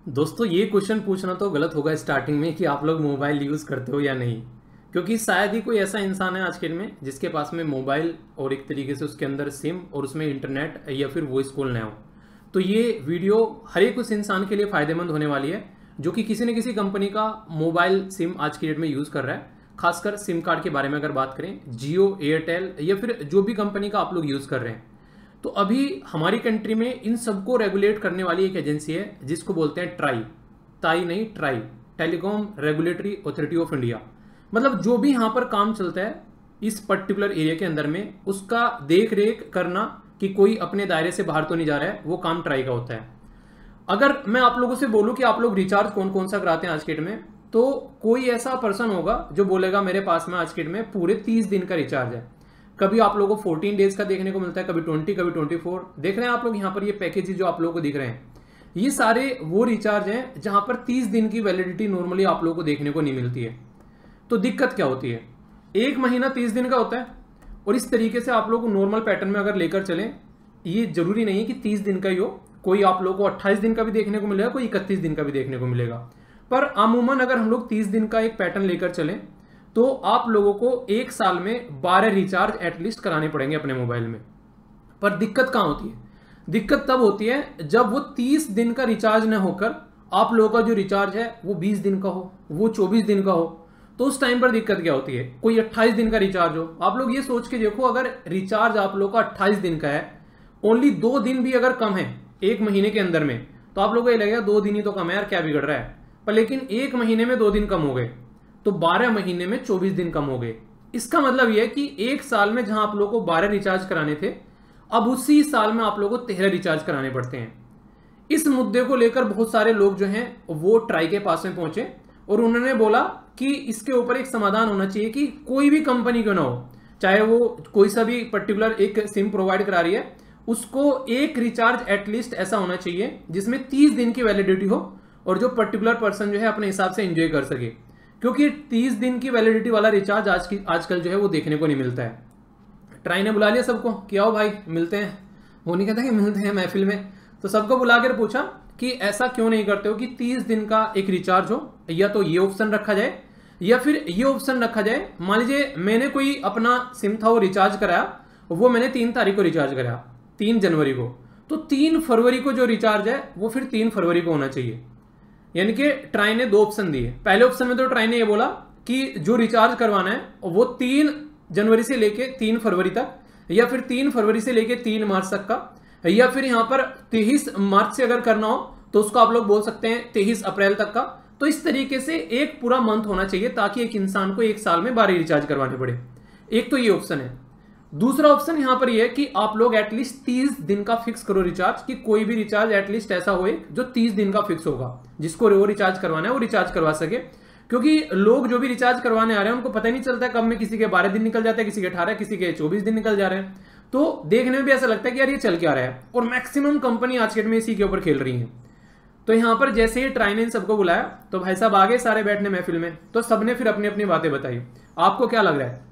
दोस्तों ये क्वेश्चन पूछना तो गलत होगा स्टार्टिंग में कि आप लोग मोबाइल यूज़ करते हो या नहीं, क्योंकि शायद ही कोई ऐसा इंसान है आज के दिन में जिसके पास में मोबाइल और एक तरीके से उसके अंदर सिम और उसमें इंटरनेट या फिर वॉइस कॉल ना हो। तो ये वीडियो हर एक उस इंसान के लिए फ़ायदेमंद होने वाली है जो कि किसी न किसी कंपनी का मोबाइल सिम आज की डेट में यूज़ कर रहा है। खासकर सिम कार्ड के बारे में अगर बात करें, जियो, एयरटेल या फिर जो भी कंपनी का आप लोग यूज़ कर रहे हैं, तो अभी हमारी कंट्री में इन सबको रेगुलेट करने वाली एक एजेंसी है जिसको बोलते हैं ट्राई, ताई नहीं try, telecom regulatory authority of India. मतलब जो भी यहाँ पर काम चलता है इस पर्टिकुलर एरिया के अंदर में, उसका देख रेख करना कि कोई अपने दायरे से बाहर तो नहीं जा रहा है, वो काम ट्राई का होता है। अगर मैं आप लोगों से बोलूं कि आप लोग रिचार्ज कौन कौन सा कराते हैं आज के डेट में, तो कोई ऐसा पर्सन होगा जो बोलेगा मेरे पास में आज के डेट में पूरे 30 दिन का रिचार्ज है। कभी आप लोगों को 14 डेज का देखने को मिलता है, कभी 20, कभी 24। देख रहे हैं आप लोग यहाँ पर ये पैकेज जो आप लोगों को दिख रहे हैं, ये सारे वो रिचार्ज हैं जहां पर 30 दिन की वैलिडिटी नॉर्मली आप लोगों को देखने को नहीं मिलती है। तो दिक्कत क्या होती है, एक महीना 30 दिन का होता है और इस तरीके से आप लोग नॉर्मल पैटर्न में अगर लेकर चलें, ये जरूरी नहीं है कि 30 दिन का ही हो, कोई आप लोगों को 28 दिन का भी देखने को मिलेगा, कोई 31 दिन का भी देखने को मिलेगा। पर अमूमन अगर हम लोग 30 दिन का एक पैटर्न लेकर चलें तो आप लोगों को एक साल में 12 रिचार्ज एटलीस्ट कराने पड़ेंगे अपने मोबाइल में। पर दिक्कत कहां होती है, दिक्कत तब होती है जब वो 30 दिन का रिचार्ज न होकर आप लोगों का जो रिचार्ज है वो 20 दिन का हो, वो 24 दिन का हो। तो उस टाइम पर दिक्कत क्या होती है, कोई 28 दिन का रिचार्ज हो। आप लोग ये सोच के देखो, अगर रिचार्ज आप लोग का 28 दिन का है, ओनली 2 दिन भी अगर कम है एक महीने के अंदर में, तो आप लोगों को ये लगेगा 2 दिन ही तो कम है यार, क्या बिगड़ रहा है। पर लेकिन एक महीने में 2 दिन कम हो गए तो 12 महीने में 24 दिन कम हो गए। इसका मतलब यह है कि एक साल में जहां आप लोगों को 12 रिचार्ज कराने थे, अब उसी साल में आप लोगों को 13 रिचार्ज कराने पड़ते हैं। इस मुद्दे को लेकर बहुत सारे लोग जो हैं वो ट्राई के पास में पहुंचे और उन्होंने बोला कि इसके ऊपर एक समाधान होना चाहिए कि कोई भी कंपनी क्यों ना हो, चाहे वो कोई सा भी पर्टिकुलर एक सिम प्रोवाइड करा रही है, उसको एक रिचार्ज एटलीस्ट ऐसा होना चाहिए जिसमें 30 दिन की वैलिडिटी हो और जो पर्टिकुलर पर्सन जो है अपने हिसाब से एंजॉय कर सके। क्योंकि 30 दिन की वैलिडिटी वाला रिचार्ज आजकल जो है वो देखने को नहीं मिलता है। ट्राई ने बुला लिया सबको कि आओ भाई मिलते हैं, वो नहीं कहता कि मिलते हैं महफिल में, तो सबको बुलाकर पूछा कि ऐसा क्यों नहीं करते हो कि 30 दिन का एक रिचार्ज हो, या तो ये ऑप्शन रखा जाए या फिर ये ऑप्शन रखा जाए। मान लीजिए मैंने कोई अपना सिम था वो रिचार्ज कराया, वो मैंने 3 तारीख को रिचार्ज कराया, 3 जनवरी को, तो 3 फरवरी को जो रिचार्ज है वो फिर 3 फरवरी को होना चाहिए। यानी कि ट्राई ने 2 ऑप्शन दिए। पहले ऑप्शन में तो ट्राई ने ये बोला कि जो रिचार्ज करवाना है वो 3 जनवरी से लेके 3 फरवरी तक, या फिर 3 फरवरी से लेके 3 मार्च तक का, या फिर यहां पर 23 मार्च से अगर करना हो तो उसको आप लोग बोल सकते हैं 23 अप्रैल तक का। तो इस तरीके से एक पूरा मंथ होना चाहिए ताकि एक इंसान को एक साल में 12 रिचार्ज करवाने पड़े। एक तो ये ऑप्शन है। दूसरा ऑप्शन यहां पर यह है कि आप लोग एटलीस्ट 30 दिन का फिक्स करो रिचार्ज, कि कोई भी रिचार्ज एटलीस्ट ऐसा हो जो 30 दिन का फिक्स होगा, जिसको वो रिचार्ज करवाना है वो रिचार्ज करवा सके। क्योंकि लोग जो भी रिचार्ज करवाने आ रहे हैं उनको पता ही नहीं चलता है कब में किसी के 12 दिन निकल जाते हैं, किसी के 18, किसी के 24 दिन निकल जा रहे हैं। तो देखने में भी ऐसा लगता है कि यार ये चल क्या रहा है, और मैक्सिमम कंपनी आज के डेट में इसी के ऊपर खेल रही है। तो यहां पर जैसे ही ट्राई ने सबको बुलाया तो भाई साहब आगे सारे बैठने महफिल में, तो सबने फिर अपनी अपनी बातें बताई। आपको क्या लग रहा है,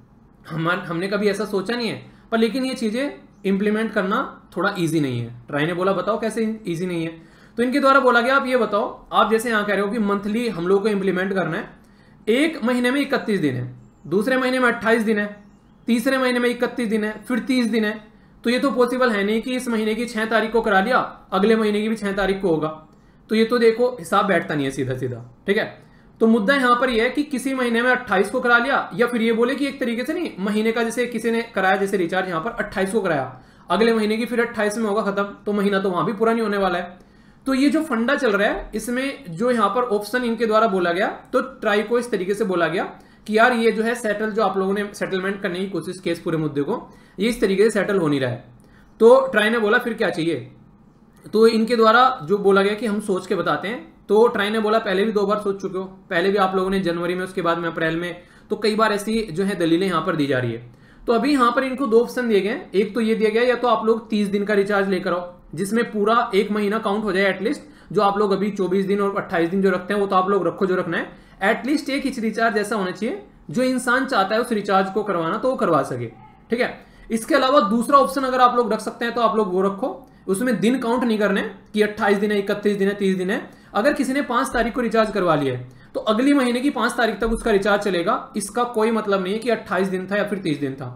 हमने कभी ऐसा सोचा नहीं है, पर लेकिन ये चीजें इंप्लीमेंट करना थोड़ा इजी नहीं है। ट्राई ने बोला बताओ कैसे इजी नहीं है, तो इनके द्वारा बोला गया आप ये बताओ, आप जैसे यहां कह रहे हो कि मंथली हम लोग को इंप्लीमेंट करना है, एक महीने में 31 दिन है, दूसरे महीने में 28 दिन है, तीसरे महीने में 31 दिन है, फिर 30 दिन है। तो ये तो पॉसिबल है नहीं कि इस महीने की 6 तारीख को करा लिया, अगले महीने की भी 6 तारीख को होगा। तो ये तो देखो हिसाब बैठता नहीं है सीधा सीधा, ठीक है। तो मुद्दा यहां पर यह है कि किसी महीने में 28 को करा लिया, या फिर ये बोले कि एक तरीके से नहीं, महीने का जैसे किसी ने कराया, जैसे रिचार्ज यहां पर 28 को कराया, अगले महीने की फिर 28 में होगा खत्म, तो महीना तो वहां भी पूरा नहीं होने वाला है। तो ये जो फंडा चल रहा है इसमें जो यहां पर ऑप्शन इनके द्वारा बोला गया, तो ट्राई को इस तरीके से बोला गया कि यार ये जो है सेटल, जो आप लोगों ने सेटलमेंट करने की कोशिश की इस पूरे मुद्दे को, ये इस तरीके से सेटल हो नहीं रहा है। तो ट्राई ने बोला फिर क्या चाहिए, तो इनके द्वारा जो बोला गया कि हम सोच के बताते हैं। तो ट्राई ने बोला पहले भी 2 बार सोच चुके हो, पहले भी आप लोगों ने जनवरी में, उसके बाद में अप्रैल में, तो कई बार ऐसी जो है दलीलें यहां पर दी जा रही है। तो अभी यहां पर इनको 2 ऑप्शन दिए गए। एक तो ये दिया गया या तो आप लोग 30 दिन का रिचार्ज लेकर आओ जिसमें पूरा एक महीना काउंट हो जाए एटलीस्ट, जो आप लोग अभी 24 दिन और 28 दिन जो रखते हैं वो तो आप लोग रखो जो रखना है, एटलीस्ट एक ही रिचार्ज ऐसा होना चाहिए जो इंसान चाहता है उस रिचार्ज को करवाना तो वो करवा सके, ठीक है। इसके अलावा दूसरा ऑप्शन अगर आप लोग रख सकते हैं तो आप लोग वो रखो, उसमें दिन काउंट नहीं करने कि 28 दिन है, 31 दिन है, 30 दिन है। अगर किसी ने 5 तारीख को रिचार्ज करवा लिया है तो अगली महीने की 5 तारीख तक उसका रिचार्ज चलेगा। इसका कोई मतलब नहीं है कि 28 दिन था या फिर 30 दिन था।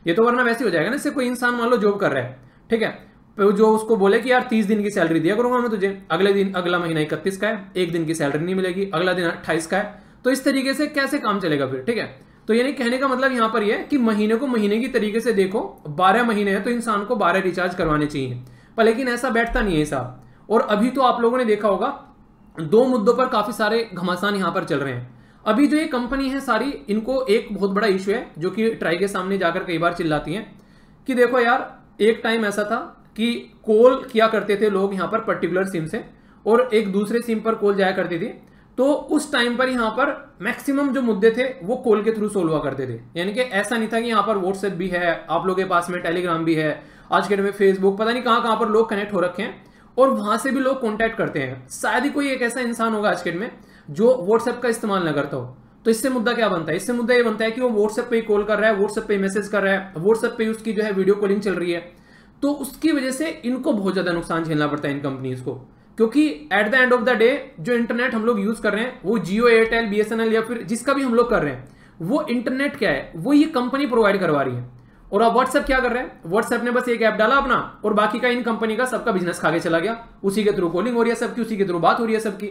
ये तो वरना वैसे हो जाएगा ना, इससे कोई इंसान मान लो जॉब कर रहा है, ठीक है, तो जो उसको बोले कि यार 30 दिन की सैलरी दिया करूंगा मैं तुझे, अगले दिन अगला महीना 31 का है, एक दिन की सैलरी नहीं मिलेगी, अगला दिन 28 का है, तो इस तरीके से कैसे काम चलेगा फिर, ठीक है। तो यानी कहने का मतलब यहां पर यह है कि महीने को महीने की तरीके से देखो, 12 महीने हैं तो इंसान को 12 रिचार्ज करवाने चाहिए, पर लेकिन ऐसा बैठता नहीं है हिसाब। और अभी तो आप लोगों ने देखा होगा 2 मुद्दों पर काफी सारे घमासान यहां पर चल रहे हैं। अभी जो ये कंपनी है सारी, इनको एक बहुत बड़ा इश्यू है जो कि ट्राई के सामने जाकर कई बार चिल्लाती हैं कि देखो यार, एक टाइम ऐसा था कि कॉल किया करते थे लोग यहां पर पर्टिकुलर सिम से और एक दूसरे सिम पर कॉल जाया करती थी, तो उस टाइम पर यहां पर मैक्सिमम जो मुद्दे थे वो कॉल के थ्रू सोल्व हुआ करते थे। यानी कि ऐसा नहीं था कि यहां पर व्हाट्सएप भी है, आप लोगों के पास में टेलीग्राम भी है, आज के टाइम में फेसबुक, पता नहीं कहां कहां पर लोग कनेक्ट हो रखे हैं और वहां से भी लोग कॉन्टैक्ट करते हैं। शायद ही कोई एक ऐसा इंसान होगा आज के टाइम में जो व्हाट्सएप का इस्तेमाल न करता हो। तो इससे मुद्दा क्या बनता है? इससे मुद्दा ये बनता है कि वो व्हाट्सएप पे ही कॉल कर रहा है, व्हाट्सएप पे मैसेज कर रहा है, व्हाट्सएप पे उसकी जो है वीडियो कॉलिंग चल रही है, तो उसकी वजह से इनको बहुत ज्यादा नुकसान झेलना पड़ता है इन कंपनीज को। क्योंकि at the end of the day जो इंटरनेट हम लोग यूज कर रहे हैं, वो जियो, एयरटेल, बीएसएनएल या फिर जिसका भी हम लोग कर रहे हैं, वो इंटरनेट क्या है, वो ये कंपनी प्रोवाइड करवा रही है। और अब व्हाट्सएप क्या कर रहे हैं? व्हाट्सएप ने बस एक ऐप डाला अपना और बाकी का इन कंपनी का सबका बिजनेस खा के चला गया, उसी के थ्रू कॉलिंग हो रही है सबकी, उसी के थ्रू बात हो रही है सबकी।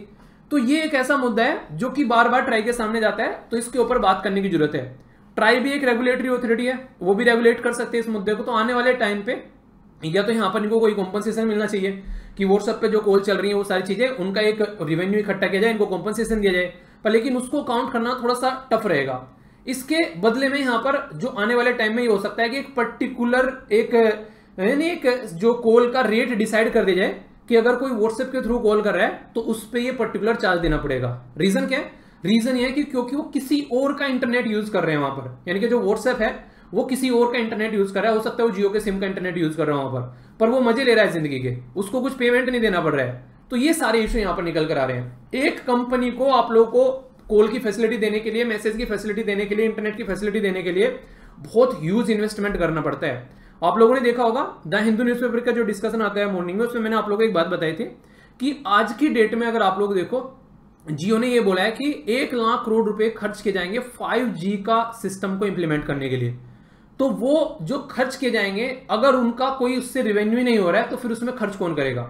तो ये एक ऐसा मुद्दा है जो कि बार बार ट्राई के सामने जाता है, तो इसके ऊपर बात करने की जरूरत है। ट्राई भी एक रेगुलेटरी ऑथोरिटी है, वो भी रेगुलेट कर सकते हैं इस मुद्दे को। तो आने वाले टाइम पे या तो यहाँ पर इनको कोई कॉम्पनसेशन मिलना चाहिए कि व्हाट्सएप पे जो कॉल चल रही है वो सारी चीजें, उनका एक रेवेन्यू इकट्ठा किया जाए, इनको कॉम्पनसेशन दिया जाए, पर लेकिन उसको काउंट करना थोड़ा सा टफ रहेगा। इसके बदले में यहाँ पर जो आने वाले टाइम में ये हो सकता है कि एक पर्टिकुलर एक जो कॉल का रेट डिसाइड कर दिया जाए कि अगर कोई व्हाट्सएप के थ्रू कॉल कर रहा है तो उस पर ये पर्टिकुलर चार्ज देना पड़ेगा। रीजन क्या है? रीजन ये है कि क्योंकि वो किसी और का इंटरनेट यूज कर रहे हैं वहां पर, यानी कि जो व्हाट्सएप है वो किसी और का इंटरनेट यूज कर रहा है। हो सकता है वो जियो के सिम का इंटरनेट यूज कर रहा है वहां पर वो मजे ले रहा है जिंदगी के, उसको कुछ पेमेंट नहीं देना पड़ रहा है। तो ये सारे इश्यू यहां पर निकल कर आ रहे हैं। एक कंपनी को आप लोगों को कॉल की फैसिलिटी देने के लिए, मैसेज की फैसिलिटी देने के लिए, इंटरनेट की फैसिलिटी देने के लिए बहुत ह्यूज इन्वेस्टमेंट करना पड़ता है। आप लोगों ने देखा होगा द हिंदू न्यूज़पेपर का जो डिस्कशन आता है मॉर्निंग में, उसमें मैंने आप लोगों को एक बात बताई थी कि आज की डेट में अगर आप लोग देखो, जियो ने ये बोला है कि 1 लाख करोड़ रुपए खर्च किए जाएंगे 5G का सिस्टम को इंप्लीमेंट करने के लिए। तो वो जो खर्च किए जाएंगे, अगर उनका कोई उससे रेवेन्यू नहीं हो रहा है तो फिर उसमें खर्च कौन करेगा?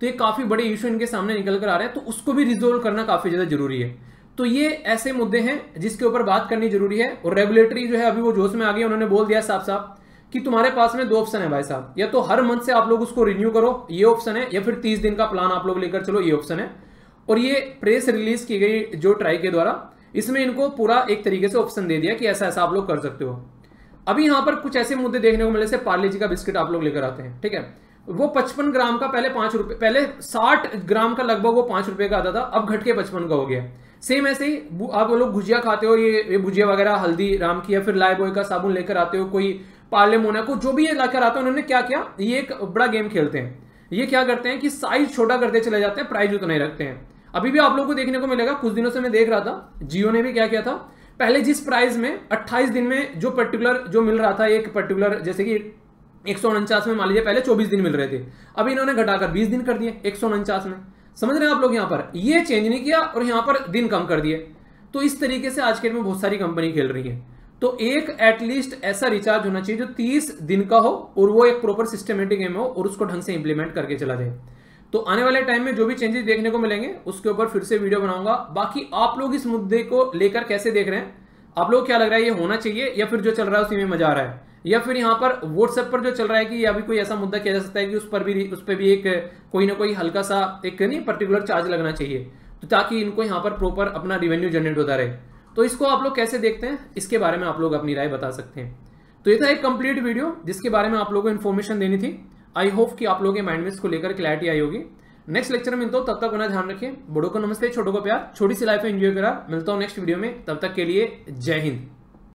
तो ये काफी बड़े इश्यू इनके सामने निकल कर आ रहे हैं, तो उसको भी रिजोल्व करना काफी ज्यादा जरूरी है। तो ये ऐसे मुद्दे हैं जिसके ऊपर बात करनी जरूरी है। और रेगुलेटरी जो है अभी वो जोश में आ गई, उन्होंने बोल दिया साफ साफ कि तुम्हारे पास में 2 ऑप्शन है भाई साहब, या तो हर मंथ से आप लोग उसको रिन्यू करो, ये ऑप्शन है, या फिर 30 दिन का प्लान आप लोग लेकर चलो, ये ऑप्शन है। और ये प्रेस रिलीज की गई जो ट्राई के द्वारा, इसमें इनको पूरा एक तरीके से ऑप्शन दे दिया कि ऐसा ऐसा आप लोग कर सकते हो। अभी यहां पर कुछ ऐसे मुद्दे देखने को मिले, जैसे पार्ले जी का बिस्किट आप लोग लेकर आते हैं, ठीक है, वो 55 ग्राम का पहले 5 रुपए, पहले 60 ग्राम का लगभग वो 5 रुपए का आता था, अब घट के 55 का हो गया। सेम ऐसे ही आप लोग भुजिया खाते हो, ये भुजिया वगैरह हल्दी राम की या फिर लाइफ बॉय का साबुन लेकर आते हो, कोई पार्ले मोनाको जो भी ये लाकर आता है, उन्होंने क्या किया, ये एक बड़ा गेम खेलते हैं। ये क्या करते हैं कि साइज छोटा करते चले जाते हैं, प्राइस उतना ही रखते हैं। अभी भी आप लोगों को देखने को मिलेगा, कुछ दिनों से मैं देख रहा था जियो ने भी क्या किया था, पहले जिस प्राइस में 28 दिन में जो पर्टिकुलर जो मिल रहा था, एक पर्टिकुलर जैसे कि 149 में मान लीजिए पहले 24 दिन मिल रहे थे, अभी इन्होंने घटाकर 20 दिन कर दिए 149 में। समझ रहे हैं आप लोग? यहां पर ये चेंज नहीं किया और यहां पर दिन कम कर दिए। तो इस तरीके से आज के में बहुत सारी कंपनी खेल रही है। तो एक एटलीस्ट ऐसा रिचार्ज होना चाहिए जो 30 दिन का हो और वो एक प्रॉपर सिस्टमेटिक गेम हो और उसको ढंग से इंप्लीमेंट करके चला जाए। तो आने वाले टाइम में जो भी चेंजेस देखने को मिलेंगे उसके ऊपर फिर से वीडियो बनाऊंगा। बाकी आप लोग इस मुद्दे को लेकर कैसे देख रहे हैं? आप लोग क्या लग रहा है, ये होना चाहिए या फिर जो चल रहा है उसी में मजा आ रहा है, या फिर यहाँ पर व्हाट्सएप पर जो चल रहा है कि अभी कोई ऐसा मुद्दा किया जा सकता है कि उस पर भी एक कोई ना कोई हल्का सा एक नहीं पर्टिकुलर चार्ज लगना चाहिए, तो ताकि इनको यहाँ पर प्रॉपर अपना रिवेन्यू जनरेट होता रहे। तो इसको आप लोग कैसे देखते हैं, इसके बारे में आप लोग अपनी राय बता सकते हैं। तो ये था एक कंप्लीट वीडियो जिसके बारे में आप लोगों को इन्फॉर्मेशन देनी थी। आई होप कि आप लोगों के माइंड में इसको लेकर क्लैरिटी आई होगी। नेक्स्ट लेक्चर में मिलता हूं, तब तक अपना ध्यान रखिए। बड़ों को नमस्ते, छोटों को प्यार, छोटी सी लाइफ में एंजॉय करा। मिलता हूं नेक्स्ट वीडियो में, तब तक के लिए जय हिंद।